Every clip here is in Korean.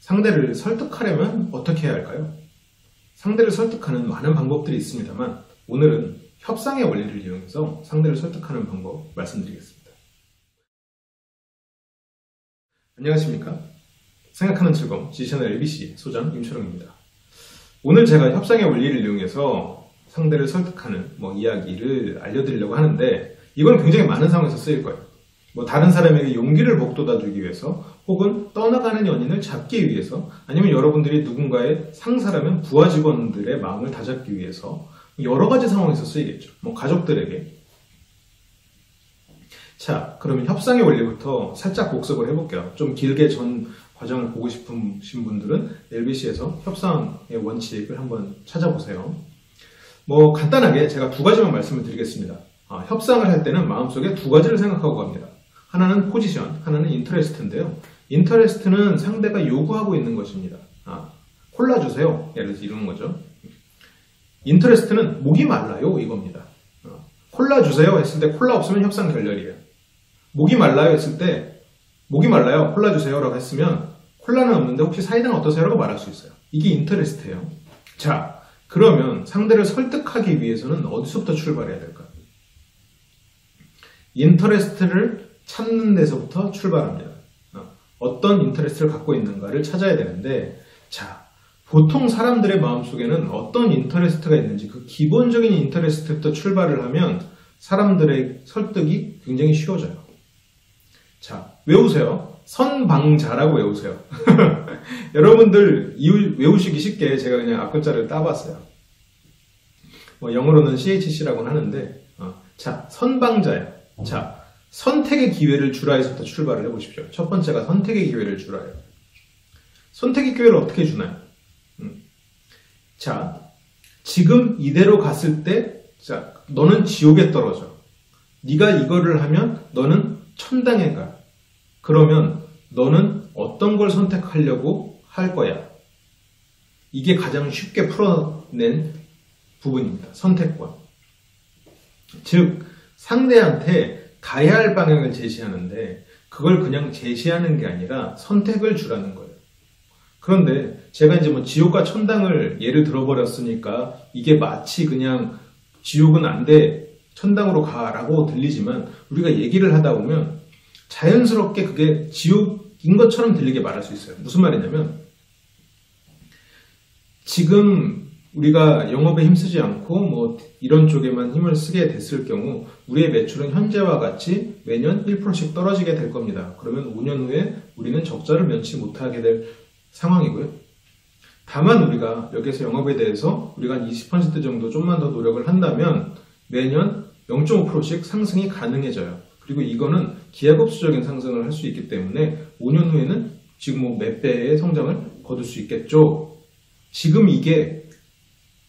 상대를 설득하려면 어떻게 해야 할까요? 상대를 설득하는 많은 방법들이 있습니다만 오늘은 협상의 원리를 이용해서 상대를 설득하는 방법 말씀드리겠습니다. 안녕하십니까? 생각하는 즐거움 지채널 ABC 소장 임초롱입니다. 오늘 제가 협상의 원리를 이용해서 상대를 설득하는 이야기를 알려드리려고 하는데 이건 굉장히 많은 상황에서 쓰일 거예요. 다른 사람에게 용기를 북돋아주기 위해서 혹은 떠나가는 연인을 잡기 위해서 아니면 여러분들이 누군가의 상사라면 부하 직원들의 마음을 다잡기 위해서 여러 가지 상황에서 쓰이겠죠. 가족들에게. 자, 그러면 협상의 원리부터 살짝 복습을 해볼게요. 좀 길게 전 과정을 보고 싶으신 분들은 LBC에서 협상의 원칙을 한번 찾아보세요. 간단하게 제가 두 가지만 말씀을 드리겠습니다. 협상을 할 때는 마음속에 두 가지를 생각하고 갑니다. 하나는 포지션, 하나는 인터레스트인데요. 인터레스트는 상대가 요구하고 있는 것입니다. 콜라 주세요. 예를 들어서 이런 거죠. 인터레스트는 목이 말라요 이겁니다. 콜라 주세요 했을 때 콜라 없으면 협상 결렬이에요. 목이 말라요 했을 때 목이 말라요 콜라 주세요 라고 했으면 콜라는 없는데 혹시 사이다는 어떠세요? 라고 말할 수 있어요. 이게 인터레스트예요. 자, 그러면 상대를 설득하기 위해서는 어디서부터 출발해야 될까요? 인터레스트를 찾는 데서부터 출발합니다. 어떤 인터레스트를 갖고 있는가를 찾아야 되는데, 자, 보통 사람들의 마음속에는 어떤 인터레스트가 있는지 그 기본적인 인터레스트부터 출발을 하면 사람들의 설득이 굉장히 쉬워져요. 자, 외우세요. 선방자라고 외우세요. 여러분들 외우시기 쉽게 제가 그냥 앞글자를 따봤어요. 영어로는 CHC라고는 하는데, 자, 선방자예요. 자, 선택의 기회를 주라에서부터 출발을 해보십시오. 첫 번째가 선택의 기회를 주라예요. 선택의 기회를 어떻게 주나요? 자, 지금 이대로 갔을 때, 자, 너는 지옥에 떨어져. 네가 이거를 하면 너는 천당에 가. 그러면 너는 어떤 걸 선택하려고 할 거야? 이게 가장 쉽게 풀어낸 부분입니다. 선택권. 즉, 상대한테 가야 할 방향을 제시하는데 그걸 그냥 제시하는 게 아니라 선택을 주라는 거예요. 그런데 제가 이제 지옥과 천당을 예를 들어버렸으니까 이게 마치 그냥 지옥은 안 돼, 천당으로 가라고 들리지만 우리가 얘기를 하다 보면 자연스럽게 그게 지옥인 것처럼 들리게 말할 수 있어요. 무슨 말이냐면 지금 우리가 영업에 힘쓰지 않고 이런 쪽에만 힘을 쓰게 됐을 경우 우리의 매출은 현재와 같이 매년 1%씩 떨어지게 될 겁니다. 그러면 5년 후에 우리는 적자를 면치 못하게 될 상황이고요. 다만 우리가 여기서 영업에 대해서 우리가 한 20% 정도 좀만 더 노력을 한다면 매년 0.5%씩 상승이 가능해져요. 그리고 이거는 기하급수적인 상승을 할 수 있기 때문에 5년 후에는 지금 몇 배의 성장을 거둘 수 있겠죠. 지금 이게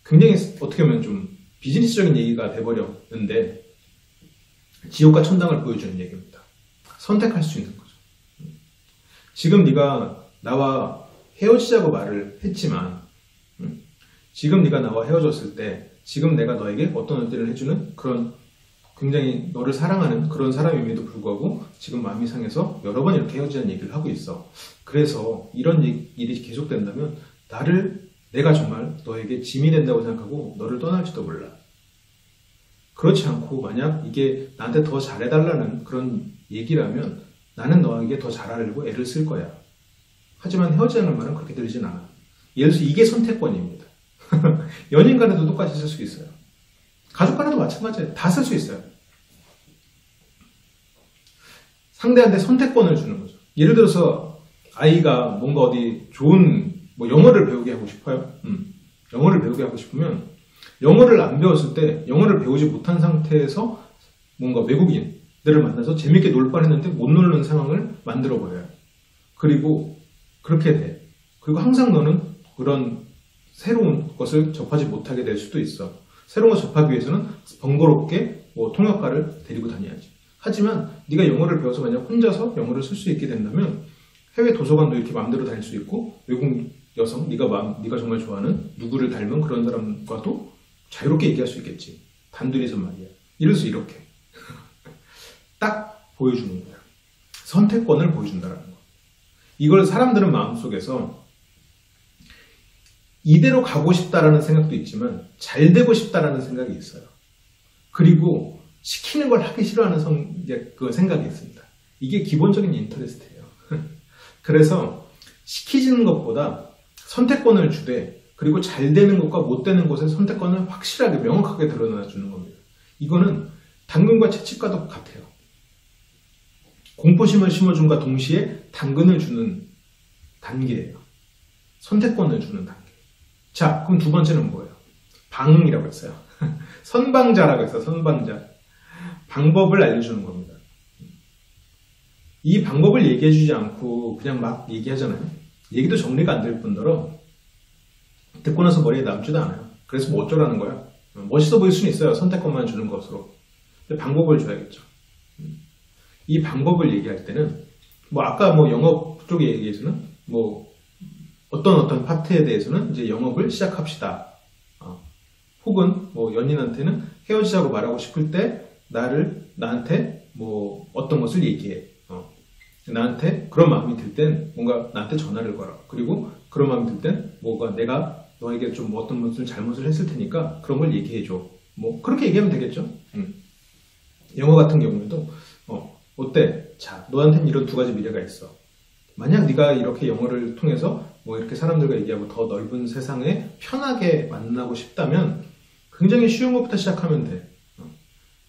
굉장히 어떻게 보면 좀 비즈니스적인 얘기가 돼버렸는데 지옥과 천당을 보여주는 얘기입니다. 선택할 수 있는 거죠. 지금 네가 나와 헤어지자고 말을 했지만 지금 네가 나와 헤어졌을 때 지금 내가 너에게 어떤 일들을 해주는 그런 굉장히 너를 사랑하는 그런 사람임에도 불구하고 지금 마음이 상해서 여러 번 이렇게 헤어지자는 얘기를 하고 있어. 그래서 이런 일이 계속된다면 내가 정말 너에게 짐이 된다고 생각하고 너를 떠날지도 몰라. 그렇지 않고 만약 이게 나한테 더 잘해달라는 그런 얘기라면 나는 너에게 더 잘하려고 애를 쓸 거야. 하지만 헤어지자는 말은 그렇게 들리진 않아. 예를 들어서 이게 선택권입니다. 연인 간에도 똑같이 쓸 수 있어요. 가족 간에도 마찬가지예요. 다 쓸 수 있어요. 상대한테 선택권을 주는 거죠. 예를 들어서 아이가 뭔가 어디 좋은 영어를 배우게 하고 싶어요. 영어를 배우게 하고 싶으면 영어를 안 배웠을 때 영어를 배우지 못한 상태에서 뭔가 외국인들을 만나서 재밌게 놀 뻔했는데 못 노는 상황을 만들어 버려요. 그리고 그렇게 돼. 그리고 항상 너는 그런 새로운 것을 접하지 못하게 될 수도 있어. 새로운 걸 접하기 위해서는 번거롭게 통역가를 데리고 다녀야지. 하지만 네가 영어를 배워서 만약 혼자서 영어를 쓸 수 있게 된다면 해외 도서관도 이렇게 마음대로 다닐 수 있고 외국 여성, 네가 정말 좋아하는 누구를 닮은 그런 사람과도 자유롭게 얘기할 수 있겠지. 단둘이서 말이야. 이래서 이렇게 딱 보여주는 거야. 선택권을 보여준다는 거. 이걸 사람들은 마음속에서 이대로 가고 싶다라는 생각도 있지만 잘 되고 싶다라는 생각이 있어요. 그리고 시키는 걸 하기 싫어하는 그 생각이 있습니다. 이게 기본적인 인터레스트예요. 그래서 시키지는 것보다 선택권을 주되 그리고 잘 되는 것과 못 되는 것의 선택권을 확실하게 명확하게 드러나 주는 겁니다. 이거는 당근과 채찍과도 같아요. 공포심을 심어준과 동시에 당근을 주는 단계예요. 선택권을 주는 단계. 자, 그럼 두 번째는 뭐예요? 방이라고 했어요. 선방자라고 했어요. 선방자. 방법을 알려주는 겁니다. 이 방법을 얘기해주지 않고 그냥 막 얘기하잖아요. 얘기도 정리가 안 될 뿐더러 듣고 나서 머리에 남지도 않아요. 그래서 뭐 어쩌라는 거야? 멋있어 보일 수는 있어요. 선택권만 주는 것으로. 근데 방법을 줘야겠죠. 이 방법을 얘기할 때는 뭐 아까 뭐 영업 쪽에 얘기해서는 뭐 어떤 파트에 대해서는 이제 영업을 시작합시다. 혹은 뭐 연인한테는 헤어지자고 말하고 싶을 때 나한테 뭐 어떤 것을 얘기해. 나한테 그런 마음이 들 땐 뭔가 나한테 전화를 걸어. 그리고 그런 마음이 들 땐 뭔가 내가 너에게 좀 어떤 것을 잘못을 했을 테니까 그런 걸 얘기해줘. 뭐 그렇게 얘기하면 되겠죠. 영어 같은 경우에도 어때? 자, 너한테는 이런 두 가지 미래가 있어. 만약 네가 이렇게 영어를 통해서 뭐 이렇게 사람들과 얘기하고 더 넓은 세상에 편하게 만나고 싶다면 굉장히 쉬운 것부터 시작하면 돼.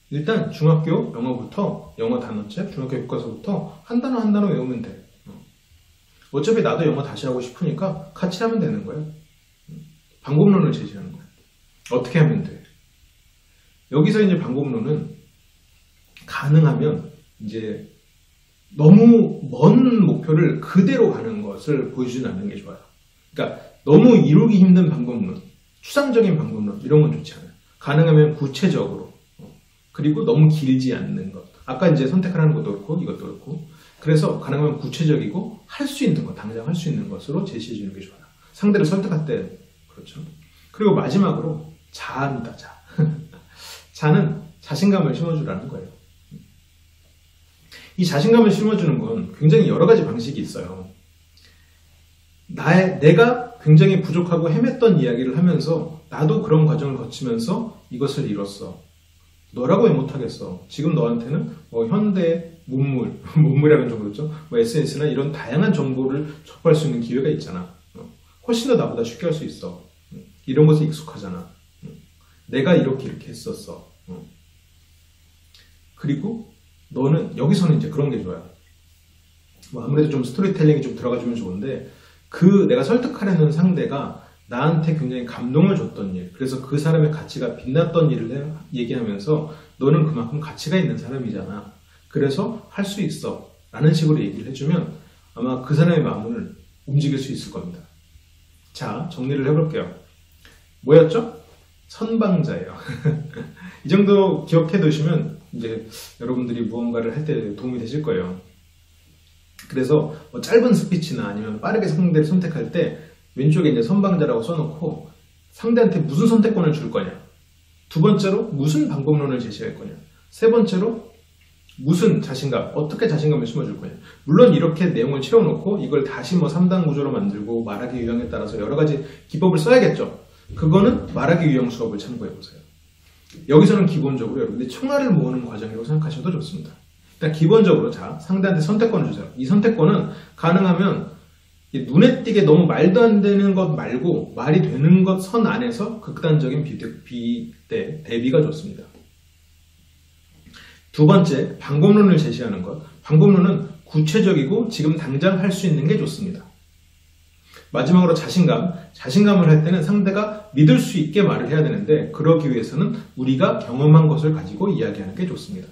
일단 중학교 영어부터 영어 단어책, 중학교 교과서부터 한 단어 한 단어 외우면 돼. 어차피 나도 영어 다시 하고 싶으니까 같이 하면 되는 거야. 방법론을 제시하는 거야. 어떻게 하면 돼? 여기서 이제 방법론은 가능하면 이제 너무 먼 목표를 그대로 가는 것을 보여주지 않는 게 좋아요. 그러니까 너무 이루기 힘든 방법론, 추상적인 방법론 이런 건 좋지 않아요. 가능하면 구체적으로 그리고 너무 길지 않는 것. 아까 이제 선택하라는 것도 그렇고 이것도 그렇고 그래서 가능하면 구체적이고 할 수 있는 것, 당장 할 수 있는 것으로 제시해 주는 게 좋아요. 상대를 설득할 때 그렇죠. 그리고 마지막으로 자아입니다. 자. 자는 자신감을 심어주라는 거예요. 이 자신감을 심어주는 건 굉장히 여러 가지 방식이 있어요. 내가 굉장히 부족하고 헤맸던 이야기를 하면서 나도 그런 과정을 거치면서 이것을 이뤘어. 너라고 왜 못하겠어? 지금 너한테는 현대 문물이라는 정도죠. SNS나 이런 다양한 정보를 접할 수 있는 기회가 있잖아. 훨씬 더 나보다 쉽게 할 수 있어. 이런 것에 익숙하잖아. 내가 이렇게 했었어. 그리고 너는 여기서는 이제 그런 게 좋아요. 아무래도 좀 스토리텔링이 좀 들어가주면 좋은데 내가 설득하려는 상대가 나한테 굉장히 감동을 줬던 일, 그래서 그 사람의 가치가 빛났던 일을 얘기하면서 너는 그만큼 가치가 있는 사람이잖아. 그래서 할 수 있어. 라는 식으로 얘기를 해주면 아마 그 사람의 마음을 움직일 수 있을 겁니다. 자, 정리를 해볼게요. 뭐였죠? 선방자예요. 이 정도 기억해 두시면 이제 여러분들이 무언가를 할 때 도움이 되실 거예요. 그래서 짧은 스피치나 아니면 빠르게 상대를 선택할 때 왼쪽에 이제 선방자라고 써놓고 상대한테 무슨 선택권을 줄 거냐, 두 번째로 무슨 방법론을 제시할 거냐, 세 번째로 무슨 자신감, 어떻게 자신감을 심어줄 거냐. 물론 이렇게 내용을 채워놓고 이걸 다시 3단 구조로 만들고 말하기 유형에 따라서 여러 가지 기법을 써야겠죠. 그거는 말하기 유형 수업을 참고해보세요. 여기서는 기본적으로 여러분들이 총알을 모으는 과정이라고 생각하셔도 좋습니다. 일단 기본적으로 자, 상대한테 선택권을 주세요. 이 선택권은 가능하면 눈에 띄게 너무 말도 안 되는 것 말고 말이 되는 것 선 안에서 극단적인 대비가 좋습니다. 두 번째, 방법론을 제시하는 것. 방법론은 구체적이고 지금 당장 할 수 있는 게 좋습니다. 마지막으로 자신감을 할 때는 상대가 믿을 수 있게 말을 해야 되는데 그러기 위해서는 우리가 경험한 것을 가지고 이야기하는 게 좋습니다.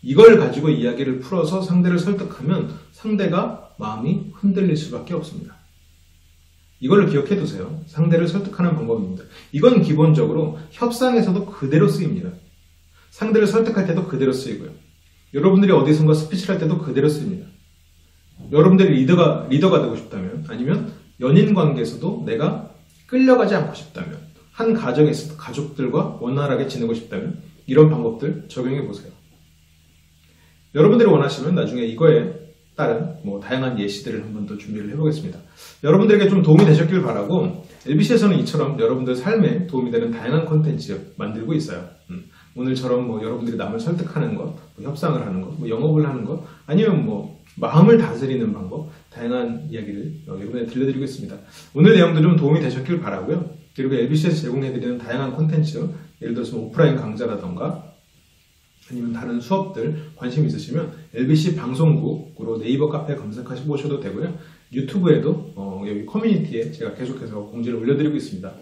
이걸 가지고 이야기를 풀어서 상대를 설득하면 상대가 마음이 흔들릴 수밖에 없습니다. 이걸 기억해 두세요. 상대를 설득하는 방법입니다. 이건 기본적으로 협상에서도 그대로 쓰입니다. 상대를 설득할 때도 그대로 쓰이고요. 여러분들이 어디선가 스피치를 할 때도 그대로 쓰입니다. 여러분들이 리더가 되고 싶다면, 아니면 연인 관계에서도 내가 끌려가지 않고 싶다면, 한 가정에서 가족들과 원활하게 지내고 싶다면 이런 방법들 적용해 보세요. 여러분들이 원하시면 나중에 이거에 따른 다양한 예시들을 한번 더 준비를 해보겠습니다. 여러분들에게 좀 도움이 되셨길 바라고, LBC에서는 이처럼 여러분들 삶에 도움이 되는 다양한 콘텐츠 만들고 있어요. 오늘처럼 뭐 여러분들이 남을 설득하는 것, 뭐 협상을 하는 것, 뭐 영업을 하는 것, 아니면 뭐 마음을 다스리는 방법, 다양한 이야기를 여러분에 들려드리고 있습니다. 오늘 내용도 좀 도움이 되셨길 바라고요. 그리고 LBC에서 제공해드리는 다양한 콘텐츠, 예를 들어서 오프라인 강좌라던가 아니면 다른 수업들 관심 있으시면 LBC 방송국으로 네이버 카페 검색하시 보셔도 되고요. 유튜브에도 여기 커뮤니티에 제가 계속해서 공지를 올려드리고 있습니다.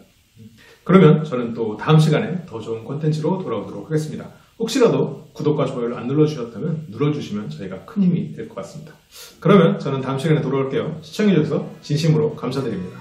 그러면 저는 또 다음 시간에 더 좋은 콘텐츠로 돌아오도록 하겠습니다. 혹시라도 구독과 좋아요를 안 눌러주셨다면 눌러주시면 저희가 큰 힘이 될 것 같습니다. 그러면 저는 다음 시간에 돌아올게요. 시청해주셔서 진심으로 감사드립니다.